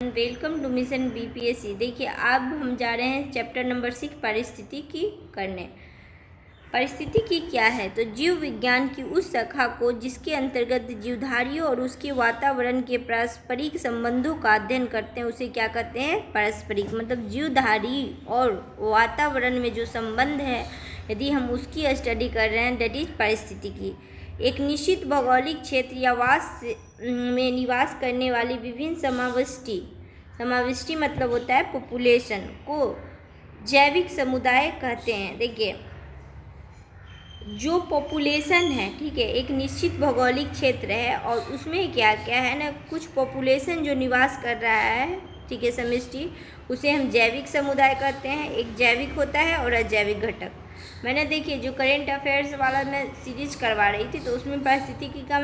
Welcome two mission BPSC. देखिए अब हम जा रहे हैं चैप्टर नंबर 6 पारिस्थितिकी करने। पारिस्थितिकी क्या है? तो जीव विज्ञान की उस शाखा को जिसके अंतर्गत जीवधारियों और उसके वातावरण के पारस्परिक संबंधों का अध्ययन करते हैं उसे क्या कहते हैं? पारस्परिक। मतलब जीवधारी और वातावरण में जो संबंध है यदि हम उसकी स्टडी कर रहे हैं दैट इज पारिस्थितिकी। एक निश्चित भौगोलिक क्षेत्र या वास में निवास करने वाली विभिन्न समाविष्टि मतलब होता है पॉपुलेशन को जैविक समुदाय कहते हैं। देखिए जो पॉपुलेशन है, ठीक है, एक निश्चित भौगोलिक क्षेत्र है और उसमें क्या क्या है ना, कुछ पॉपुलेशन जो निवास कर रहा है, ठीक है, समष्टि, उसे हम जैविक समुदाय कहते हैं। एक जैविक होता है और अजैविक घटक। मैंने देखिए जो करेंट अफेयर्स वाला मैं सीरीज करवा रही थी तो उसमें पारिस्थितिकी का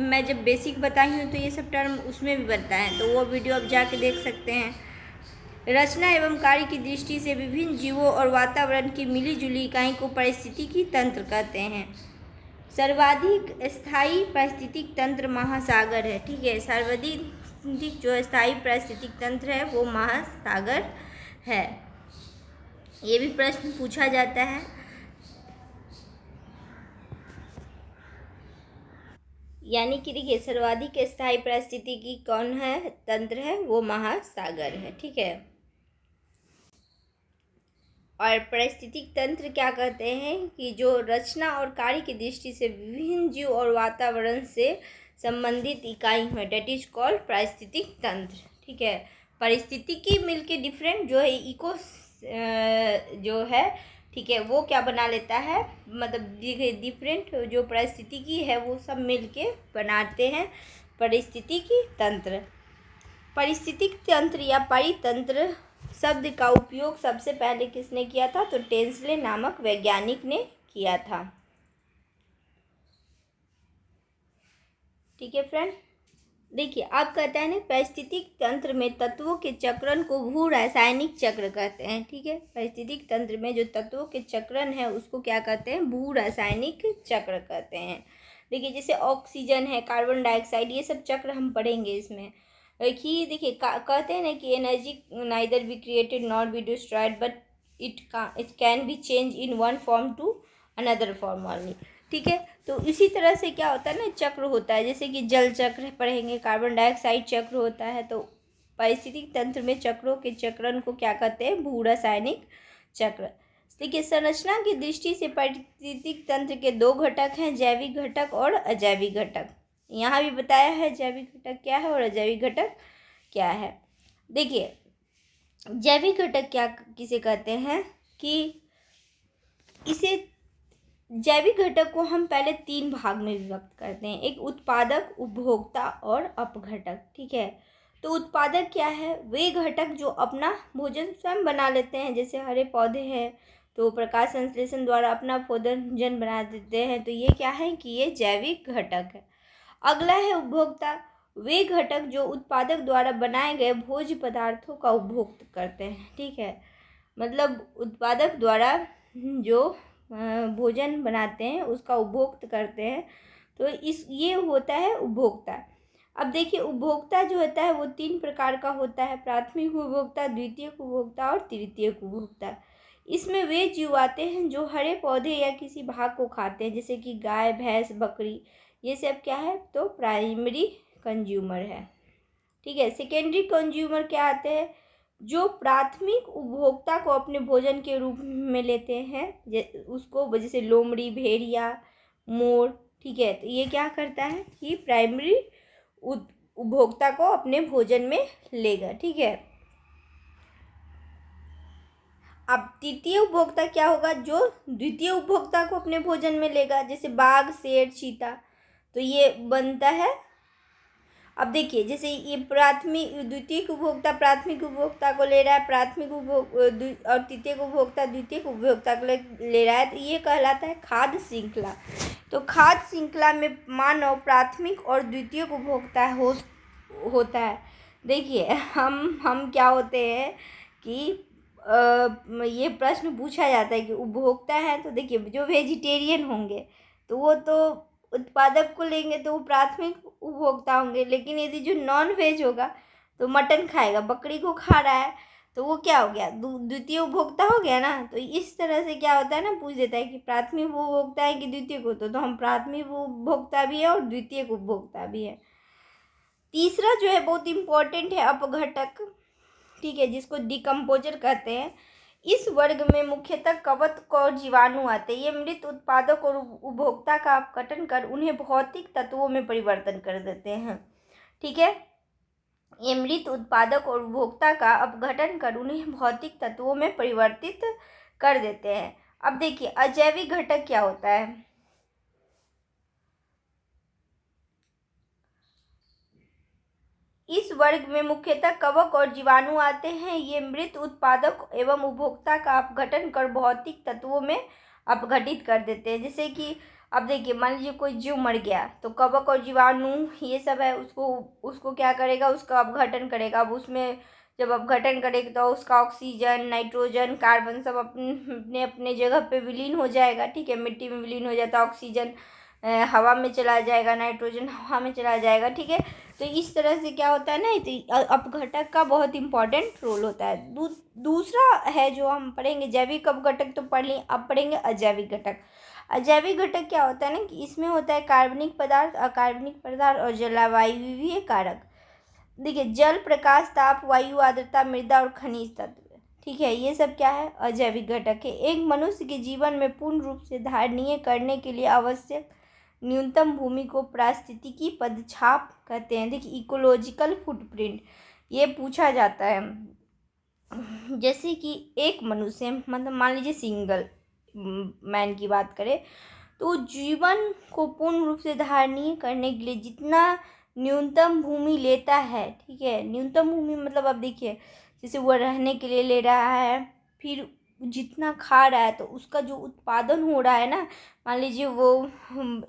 मैं जब बेसिक बताई हूँ तो ये सब टर्म उसमें भी बनता है, तो वो वीडियो आप जाके देख सकते हैं। रचना एवं कार्य की दृष्टि से विभिन्न जीवों और वातावरण की मिलीजुली इकाई को पारिस्थितिकी तंत्र कहते हैं। सर्वाधिक स्थायी पारिस्थितिक तंत्र महासागर है, ठीक है। सर्वाधिक जो स्थायी पारिस्थितिक तंत्र है वो महासागर है। ये भी प्रश्न पूछा जाता है। यानी कि देखिए सर्वाधिक स्थायी पारिस्थितिकी कौन है, तंत्र है, वो महासागर है, ठीक है। और पारिस्थितिक तंत्र क्या कहते हैं कि जो रचना और कार्य की दृष्टि से विभिन्न जीव और वातावरण से संबंधित इकाई है डेट इज कॉल्ड पारिस्थितिक तंत्र, ठीक है। पारिस्थितिकी मिलके डिफरेंट जो है इको जो है, ठीक है, वो क्या बना लेता है, मतलब डिफरेंट जो पारिस्थितिकी है वो सब मिलके बनाते हैं पारिस्थितिकी तंत्र। पारिस्थितिक तंत्र या परितंत्र शब्द का उपयोग सबसे पहले किसने किया था? तो टेंसले नामक वैज्ञानिक ने किया था, ठीक है फ्रेंड। देखिए आप कहते हैं ना पारिस्थितिक तंत्र में तत्वों के चक्रण को भू रासायनिक चक्र कहते हैं, ठीक है। पारिस्थितिक तंत्र में जो तत्वों के चक्रण है उसको क्या कहते हैं? भू रासायनिक चक्र कहते हैं। देखिए जैसे ऑक्सीजन है, कार्बन डाइऑक्साइड, ये सब चक्र हम पढ़ेंगे इसमें कि देखिए कहते हैं ना कि energy neither be created not be destroyed but it can be change in one form to another form only, ठीक है। तो इसी तरह से क्या होता है ना, चक्र होता है, जैसे कि जल चक्र पढ़ेंगे, कार्बन डाइऑक्साइड चक्र होता है। तो पारिस्थितिक तंत्र में चक्रों के चक्रण को क्या कहते हैं? भू रासायनिक चक्र। देखिए संरचना की दृष्टि से पारिस्थितिक तंत्र के दो घटक हैं, जैविक घटक और अजैविक घटक। यहाँ भी बताया है जैविक घटक क्या है और अजैविक घटक क्या है। देखिए जैविक घटक क्या किसे कहते हैं कि इसे जैविक घटक को हम पहले 3 भाग में विभक्त करते हैं, एक उत्पादक, उपभोक्ता और अपघटक, ठीक है। तो उत्पादक क्या है? वे घटक जो अपना भोजन स्वयं बना लेते हैं, जैसे हरे पौधे हैं तो प्रकाश संश्लेषण द्वारा अपना भोजन बना देते हैं, तो ये क्या है कि ये जैविक घटक है। अगला है उपभोक्ता, वे घटक जो उत्पादक द्वारा बनाए गए भोज्य पदार्थों का उपभोग करते हैं, ठीक है। मतलब उत्पादक द्वारा जो भोजन बनाते हैं उसका उपभोग करते हैं, तो ये होता है उपभोक्ता। अब देखिए उपभोक्ता जो होता है वो 3 प्रकार का होता है, प्राथमिक उपभोक्ता, द्वितीयक उपभोक्ता और तृतीयक उपभोक्ता। इसमें वे जीव आते हैं जो हरे पौधे या किसी भाग को खाते हैं, जैसे कि गाय, भैंस, बकरी, ये सब क्या है? तो प्राइमरी कंज्यूमर है, ठीक है। सेकेंडरी कंज्यूमर क्या आते हैं? जो प्राथमिक उपभोक्ता को अपने भोजन के रूप में लेते हैं, उसको जैसे लोमड़ी, भेड़िया, मोर, ठीक है। तो ये क्या करता है कि प्राइमरी उपभोक्ता को अपने भोजन में लेगा, ठीक है। अब तृतीय उपभोक्ता क्या होगा? जो द्वितीय उपभोक्ता को अपने भोजन में लेगा, जैसे बाघ, शेर, चीता, तो ये बनता है। अब देखिए जैसे ये द्वितीयक उपभोक्ता प्राथमिक उपभोक्ता को ले रहा है, और तृतीयक उपभोक्ता द्वितीयक उपभोक्ता को ले रहा है, तो ये कहलाता है खाद्य श्रृंखला। तो खाद्य श्रृंखला में मानव प्राथमिक और द्वितीयक उपभोक्ता होता है। देखिए हम क्या होते हैं कि ये प्रश्न पूछा जाता है कि उपभोक्ता है, तो देखिए जो वेजिटेरियन होंगे तो वो तो उत्पादक को लेंगे तो वो प्राथमिक उपभोक्ता होंगे, लेकिन यदि जो नॉन वेज होगा तो मटन खाएगा, बकरी को खा रहा है तो वो क्या हो गया, द्वितीय उपभोक्ता हो गया ना। तो इस तरह से क्या होता है ना, पूछ देता है कि प्राथमिक उपभोक्ता है कि द्वितीय को, तो हम प्राथमिक उपभोक्ता भी है और द्वितीय उपभोक्ता भी है। तीसरा जो है बहुत इंपॉर्टेंट है, अपघटक, ठीक है, जिसको डिकम्पोजर कहते हैं। इस वर्ग में मुख्यतः कवक और जीवाणु आते हैं। ये मृत उत्पादक और उपभोक्ता का अपघटन कर उन्हें भौतिक तत्वों में परिवर्तन कर देते हैं, ठीक है। ये मृत उत्पादक और उपभोक्ता का अपघटन कर उन्हें भौतिक तत्वों में परिवर्तित कर देते हैं। अब देखिए अजैविक घटक क्या होता है। इस वर्ग में मुख्यतः कवक और जीवाणु आते हैं। ये मृत उत्पादक एवं उपभोक्ता का अपघटन कर भौतिक तत्वों में अपघटित कर देते हैं। जैसे कि अब देखिए मान लीजिए कोई जीव मर गया तो कवक और जीवाणु ये सब है, उसको क्या करेगा, उसका अपघटन करेगा। अब उसमें जब अपघटन करेगा तो उसका ऑक्सीजन, नाइट्रोजन, कार्बन सब अपने अपने जगह पे विलीन हो जाएगा, ठीक है। मिट्टी में विलीन हो जाता है, ऑक्सीजन हवा में चला जाएगा, नाइट्रोजन हवा में चला जाएगा, ठीक है। तो इस तरह से क्या होता है ना, तो अपघटक का बहुत इंपॉर्टेंट रोल होता है। दूसरा है जो हम पढ़ेंगे, जैविक अपघटक तो पढ़ लिए, अब पढ़ेंगे अजैविक घटक। अजैविक घटक क्या होता है ना कि इसमें होता है कार्बनिक पदार्थ, अकार्बनिक पदार्थ और जलवायु कारक। देखिए जल, प्रकाश, ताप, वायु, आर्द्रता, मृदा और खनिज तत्व, ठीक है, ये सब क्या है, अजैविक घटक है। एक मनुष्य के जीवन में पूर्ण रूप से धारणीय करने के लिए आवश्यक न्यूनतम भूमि को पारिस्थितिकी पदछाप कहते हैं। देखिए इकोलॉजिकल फुटप्रिंट ये पूछा जाता है। जैसे कि एक मनुष्य, मतलब मान लीजिए सिंगल मैन की बात करें तो जीवन को पूर्ण रूप से धारणीय करने के लिए जितना न्यूनतम भूमि लेता है, ठीक है। न्यूनतम भूमि मतलब अब देखिए जैसे वो रहने के लिए ले रहा है, फिर जितना खा रहा है तो उसका जो उत्पादन हो रहा है ना, मान लीजिए वो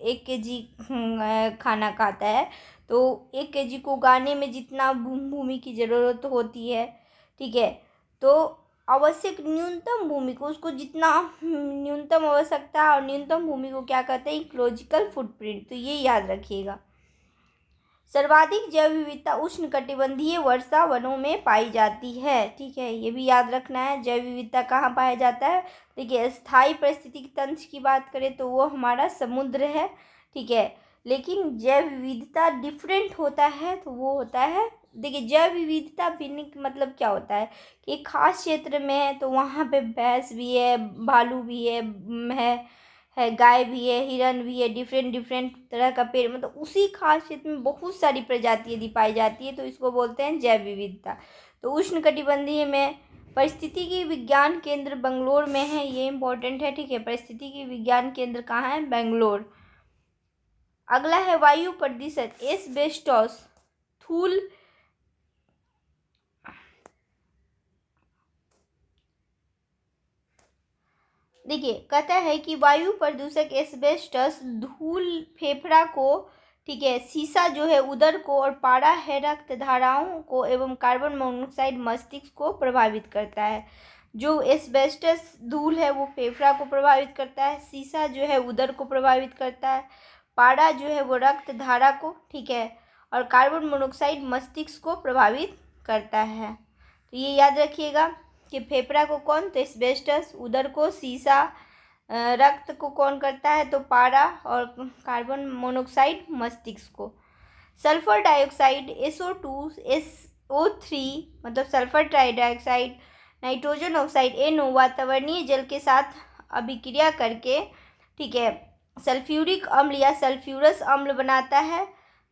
1 kg खाना खाता है तो 1 kg को उगाने में जितना भूमि की ज़रूरत होती है, ठीक है। तो आवश्यक न्यूनतम भूमि को, उसको जितना न्यूनतम आवश्यकता और न्यूनतम भूमि को क्या कहते हैं, इकोलॉजिकल फुटप्रिंट। तो ये याद रखिएगा। सर्वाधिक जैव विविधता उष्णकटिबंधीय वर्षा वनों में पाई जाती है, ठीक है, ये भी याद रखना है। जैव विविधता कहाँ पाया जाता है, देखिए स्थायी पारिस्थितिक तंत्र की बात करें तो वो हमारा समुद्र है, ठीक है। लेकिन जैव विविधता डिफरेंट होता है तो वो होता है, देखिए जैव विविधता भिन्न मतलब क्या होता है कि एक खास क्षेत्र में है तो वहाँ पे भैंस भी है, भालू भी है, गाय भी है, हिरन भी है, डिफरेंट तरह का पेड़, मतलब उसी खास क्षेत्र में बहुत सारी प्रजाति यदि पाई जाती है तो इसको बोलते हैं जैव विविधता। तो उष्णकटिबंधीय में परिस्थितिकी विज्ञान केंद्र बेंगलोर में है, ये इंपॉर्टेंट है, ठीक है। परिस्थितिकी विज्ञान केंद्र कहाँ है, बेंगलोर। अगला है वायु प्रदूषण, एस्बेस्टोस, धूल, देखिए कहता है कि वायु प्रदूषक एस्बेस्टस धूल फेफड़ा को, ठीक है, सीसा जो है उदर को, और पारा है रक्त धाराओं को एवं कार्बन मोनोऑक्साइड मस्तिष्क को प्रभावित करता है। जो एस्बेस्टस धूल है वो फेफड़ा को प्रभावित करता है, सीसा जो है उदर को प्रभावित करता है, पारा जो है वो रक्त धारा को, ठीक है, और कार्बन मोनोऑक्साइड मस्तिष्क को प्रभावित करता है। तो ये याद रखिएगा कि फेफड़ा को कौन, तो एस्बेस्टस, उदर को सीसा, रक्त को कौन करता है तो पारा, और कार्बन मोनोऑक्साइड मस्तिष्क को। सल्फर डाइऑक्साइड SO2, SO3 मतलब sulphur dioxide, nitrogen oxide NO वातावरणीय जल के साथ अभिक्रिया करके, ठीक है, सल्फ्यूरिक अम्ल या सल्फ्यूरस अम्ल बनाता है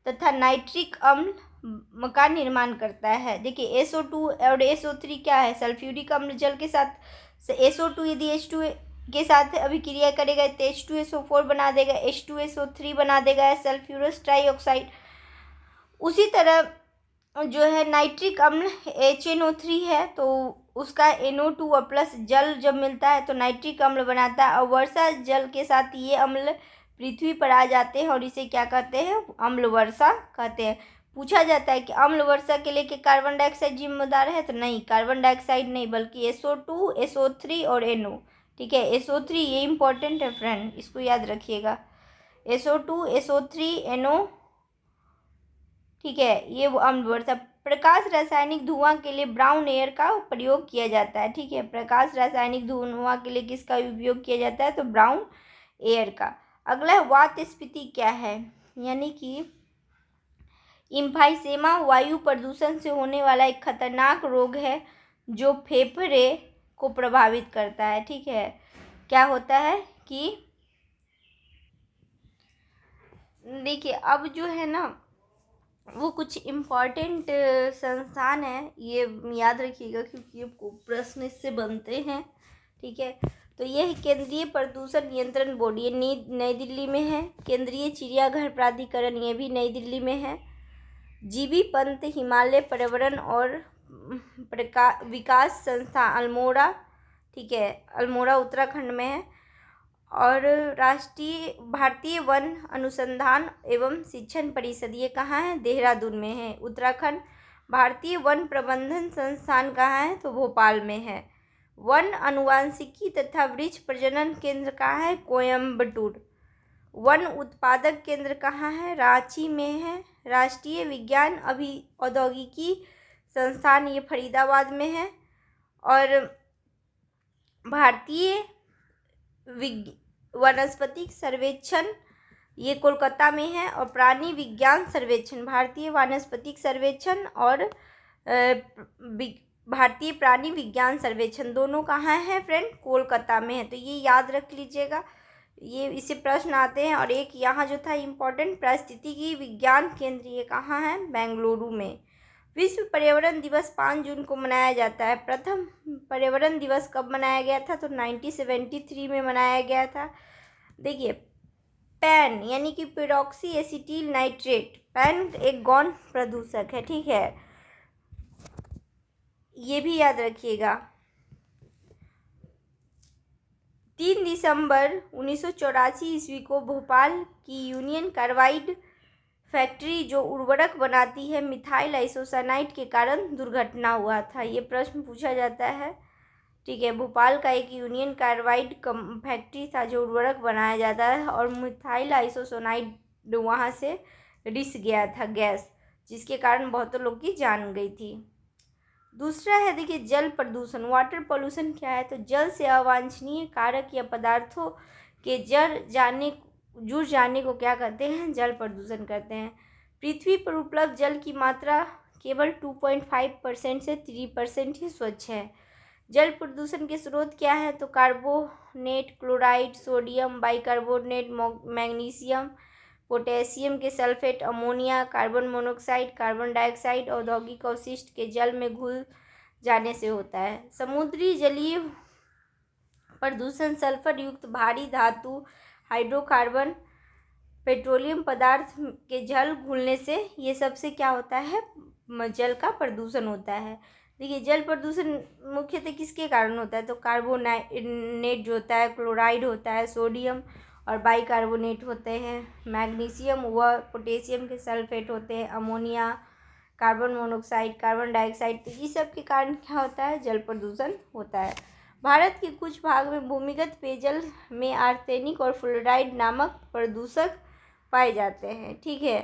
तथा नाइट्रिक अम्ल का निर्माण करता है। देखिए SO2 और SO3 क्या है, सल्फ्यूरिक अम्ल जल के साथ, SO2 यदि H2 के साथ अभिक्रिया करेगा तो H2SO4 बना देगा, H2SO3 बना देगा, सल्फ्यूरस ट्राइऑक्साइड। उसी तरह जो है नाइट्रिक अम्ल HNO3 है तो उसका NO2 प्लस जल जब मिलता है तो नाइट्रिक अम्ल बनाता है, और वर्षा जल के साथ ये अम्ल पृथ्वी पर आ जाते हैं और इसे क्या कहते हैं, अम्ल वर्षा कहते हैं। पूछा जाता है कि अम्ल वर्षा के लिए कार्बन डाइऑक्साइड जिम्मेदार है, तो नहीं, कार्बन डाइऑक्साइड नहीं, बल्कि SO2, SO3 और NO, ठीक है। SO3 ये इंपॉर्टेंट है फ्रेंड, इसको याद रखिएगा, SO2, SO3, NO, ठीक है, ये वो अम्ल वर्षा प्रकाश रासायनिक धुआं के लिए ब्राउन एयर का प्रयोग किया जाता है। ठीक है, प्रकाश रासायनिक धुआं के लिए किसका उपयोग किया जाता है? तो ब्राउन एयर का। अगला है वातस्फीति क्या है? यानी कि इम्फाइसेमा वायु प्रदूषण से होने वाला एक खतरनाक रोग है जो फेफड़े को प्रभावित करता है। ठीक है, क्या होता है कि देखिए अब जो है ना वो कुछ इम्पॉर्टेंट संस्थान है, ये याद रखिएगा क्योंकि ये प्रश्न इससे बनते हैं। ठीक है, तो ये केंद्रीय प्रदूषण नियंत्रण बोर्ड, ये नई दिल्ली में है। केंद्रीय चिड़ियाघर प्राधिकरण, ये भी नई दिल्ली में है। जीबी पंत हिमालय पर्यावरण और विकास संस्था अल्मोड़ा, ठीक है, अल्मोड़ा उत्तराखंड में है। और भारतीय वन अनुसंधान एवं शिक्षण परिषद, ये कहाँ है? देहरादून में है, उत्तराखंड। भारतीय वन प्रबंधन संस्थान कहाँ है? तो भोपाल में है। वन अनुवांशिकी तथा वृक्ष प्रजनन केंद्र कहाँ है? कोयम्बटूर। वन उत्पादक केंद्र कहाँ है? रांची में है। राष्ट्रीय विज्ञान औद्योगिकी संस्थान, ये फरीदाबाद में है। और भारतीय वनस्पतिक सर्वेक्षण, ये कोलकाता में है। और प्राणी विज्ञान सर्वेक्षण, भारतीय वानस्पतिक सर्वेक्षण और भारतीय प्राणी विज्ञान सर्वेक्षण, दोनों कहाँ है फ्रेंड? कोलकाता में है। तो ये याद रख लीजिएगा, ये इससे प्रश्न आते हैं। और एक यहाँ जो था इम्पोर्टेंट, पारिस्थितिकी विज्ञान केंद्र, ये कहाँ है? बेंगलुरु में। विश्व पर्यावरण दिवस 5 जून को मनाया जाता है। प्रथम पर्यावरण दिवस कब मनाया गया था? तो 1973 में मनाया गया था। देखिए पैन यानी कि पेरोक्सी एसिटिल नाइट्रेट, पैन एक गौण प्रदूषक है। ठीक है, ये भी याद रखिएगा। 3 दिसंबर 1984 ईस्वी को भोपाल की यूनियन कार्बाइड फैक्ट्री जो उर्वरक बनाती है मिथाइल आइसोसानाइड के कारण दुर्घटना हुआ था। ये प्रश्न पूछा जाता है। ठीक है, भोपाल का एक यूनियन कार्बाइड फैक्ट्री था जो उर्वरक बनाया जाता है और मिथाइल आइसोसानाइड वहाँ से रिस गया था गैस, जिसके कारण बहुतों लोग की जान गई थी। दूसरा है देखिए जल प्रदूषण, वाटर पोल्यूशन क्या है? तो जल से अवांछनीय कारक या पदार्थों के जुड़ जाने को क्या कहते हैं? जल प्रदूषण कहते हैं। पृथ्वी पर उपलब्ध जल की मात्रा केवल 2.5% से 3% ही स्वच्छ है। जल प्रदूषण के स्रोत क्या है? तो carbonate, chloride, sodium bicarbonate, magnesium, potassium के sulphate, ammonia, carbon monoxide, carbon dioxide औद्योगिक अवशिष्ट के जल में घुल जाने से होता है। समुद्री जलीय प्रदूषण सल्फर युक्त भारी धातु, हाइड्रोकार्बन, पेट्रोलियम पदार्थ के जल घुलने से ये सबसे क्या होता है? जल का प्रदूषण होता है। देखिए जल प्रदूषण मुख्यतः किसके कारण होता है? तो कार्बोनेट जो होता है, क्लोराइड होता है, सोडियम और बाइकार्बोनेट होते हैं, मैग्नीशियम व पोटेशियम के सल्फेट होते हैं, ammonia, carbon monoxide, carbon dioxide, तो ये सब के कारण क्या होता है? जल प्रदूषण होता है। भारत के कुछ भाग में भूमिगत पेयजल में आर्सेनिक और फ्लोराइड नामक प्रदूषक पाए जाते हैं। ठीक है,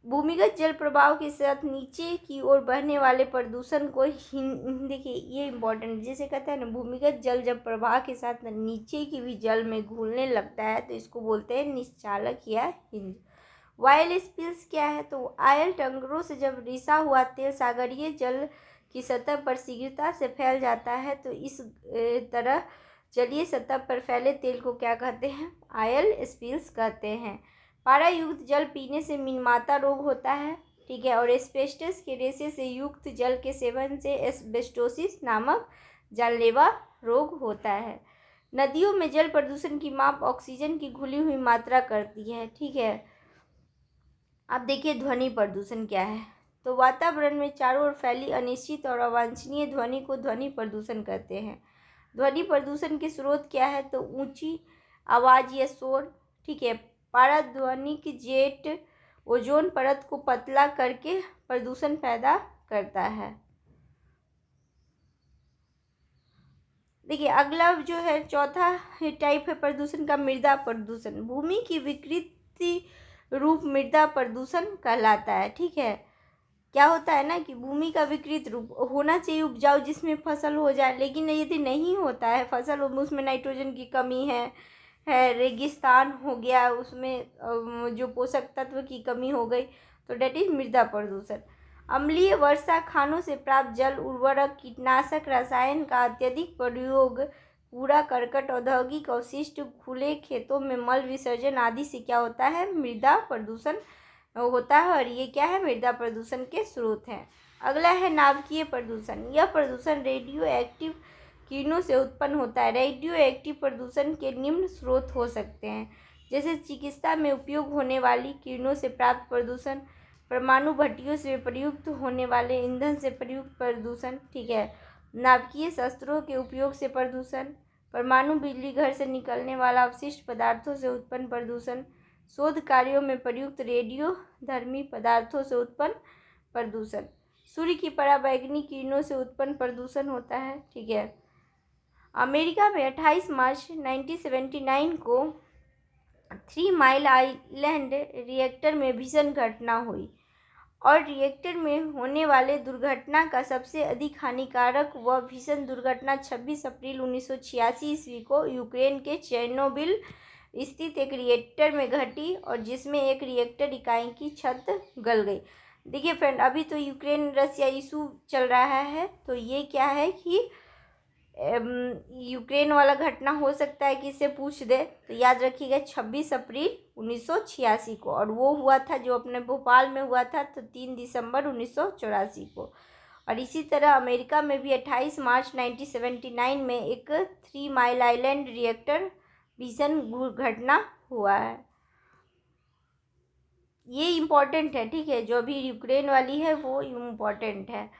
भूमिगत जल प्रवाह के साथ नीचे की ओर बहने वाले प्रदूषण को देखिए ये इम्पोर्टेंट, जैसे कहते हैं ना, भूमिगत जल जब प्रवाह के साथ नीचे की भी जल में घुलने लगता है तो इसको बोलते हैं निश्चालक या हिंज। वायल स्पिल्स क्या है? तो आयल टैंकरों से जब रिसा हुआ तेल सागरीय जल की सतह पर शीघ्रता से फैल जाता है तो इस तरह जलीय सतह पर फैले तेल को क्या कहते हैं? आयल स्पिल्स कहते हैं। पारा युक्त जल पीने से मिनमाता रोग होता है। ठीक है, और एस्बेस्टस के रेशे से युक्त जल के सेवन से एस्बेस्टोसिस नामक जानलेवा रोग होता है। नदियों में जल प्रदूषण की माप ऑक्सीजन की घुली हुई मात्रा करती है। ठीक है, अब देखिए ध्वनि प्रदूषण क्या है? तो वातावरण में चारों ओर फैली अनिश्चित और अवांछनीय ध्वनि को ध्वनि प्रदूषण कहते हैं। ध्वनि प्रदूषण के स्रोत क्या है? तो ऊंची आवाज़ या शोर। ठीक है, पाराध्वनिक जेट ओजोन परत को पतला करके प्रदूषण पैदा करता है। देखिए अगला जो है चौथा टाइप है प्रदूषण का, मृदा प्रदूषण। भूमि की विकृति रूप मृदा प्रदूषण कहलाता है। ठीक है, क्या होता है ना कि भूमि का विकृत रूप होना चाहिए उपजाऊ जिसमें फसल हो जाए, लेकिन यदि नहीं होता है फसल, उसमें नाइट्रोजन की कमी है रेगिस्तान हो गया, उसमें जो पोषक तत्व की कमी हो गई, तो डेट इज मृदा प्रदूषण। अम्लीय वर्षा, खानों से प्राप्त जल, उर्वरक, कीटनाशक, रसायन का अत्यधिक प्रयोग, कूड़ा करकट, औद्योगिक अवशिष्ट, खुले खेतों में मल विसर्जन आदि से क्या होता है, मृदा प्रदूषण होता है, और ये क्या है, मृदा प्रदूषण के स्रोत हैं। अगला है नाभिकीय प्रदूषण। यह प्रदूषण रेडियो एक्टिव किरणों से उत्पन्न होता है। रेडियो एक्टिव प्रदूषण के निम्न स्रोत हो सकते हैं, जैसे चिकित्सा में उपयोग होने वाली किरणों से प्राप्त प्रदूषण, परमाणु भट्टियों से प्रयुक्त होने वाले ईंधन से प्रयुक्त प्रदूषण, ठीक है, नाभिकीय शस्त्रों के उपयोग से प्रदूषण, परमाणु बिजली घर से निकलने वाला अवशिष्ट पदार्थों से उत्पन्न प्रदूषण, शोध कार्यों में प्रयुक्त रेडियोधर्मी पदार्थों से उत्पन्न प्रदूषण, सूर्य की पराबैंगनी किरणों से उत्पन्न प्रदूषण होता है, ठीक है। अमेरिका में 28 मार्च 1979 को 3 माइल आइलैंड रिएक्टर में भीषण घटना हुई, और रिएक्टर में होने वाले दुर्घटना का सबसे अधिक हानिकारक व भीषण दुर्घटना 26 अप्रैल 1986 ईस्वी को यूक्रेन के चेर्नोबिल स्थित एक रिएक्टर में घटी, और जिसमें एक रिएक्टर इकाई की छत गल गई। देखिए फ्रेंड, अभी तो यूक्रेन रसिया इशू चल रहा है, तो ये क्या है कि यूक्रेन वाला घटना हो सकता है कि इससे पूछ दे, तो याद रखिएगा 26 अप्रैल 1986 को, और वो हुआ था जो अपने भोपाल में हुआ था, तो 3 दिसंबर 1984 को। और इसी तरह अमेरिका में भी 28 मार्च 1979 में एक 3 माइल आइलैंड रिएक्टर भीषण घटना हुआ है। ये इम्पॉर्टेंट है, ठीक है, जो अभी यूक्रेन वाली है वो इम्पॉर्टेंट है।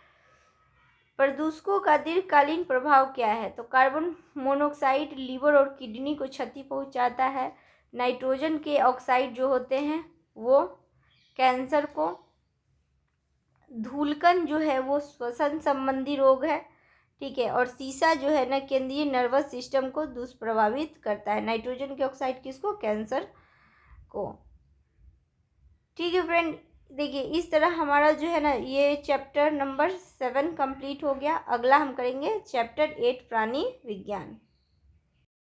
प्रदूषकों का दीर्घकालीन प्रभाव क्या है, तो कार्बन मोनोऑक्साइड लीवर और किडनी को क्षति पहुंचाता है। नाइट्रोजन के ऑक्साइड जो होते हैं वो कैंसर को, धूलकण जो है वो श्वसन संबंधी रोग है, ठीक है, और सीसा जो है ना केंद्रीय नर्वस सिस्टम को दुष्प्रभावित करता है। नाइट्रोजन के ऑक्साइड किसको, कैंसर को, ठीक है फ्रेंड। देखिए इस तरह हमारा जो है ना ये चैप्टर नंबर 7 कंप्लीट हो गया। अगला हम करेंगे चैप्टर 8 प्राणी विज्ञान।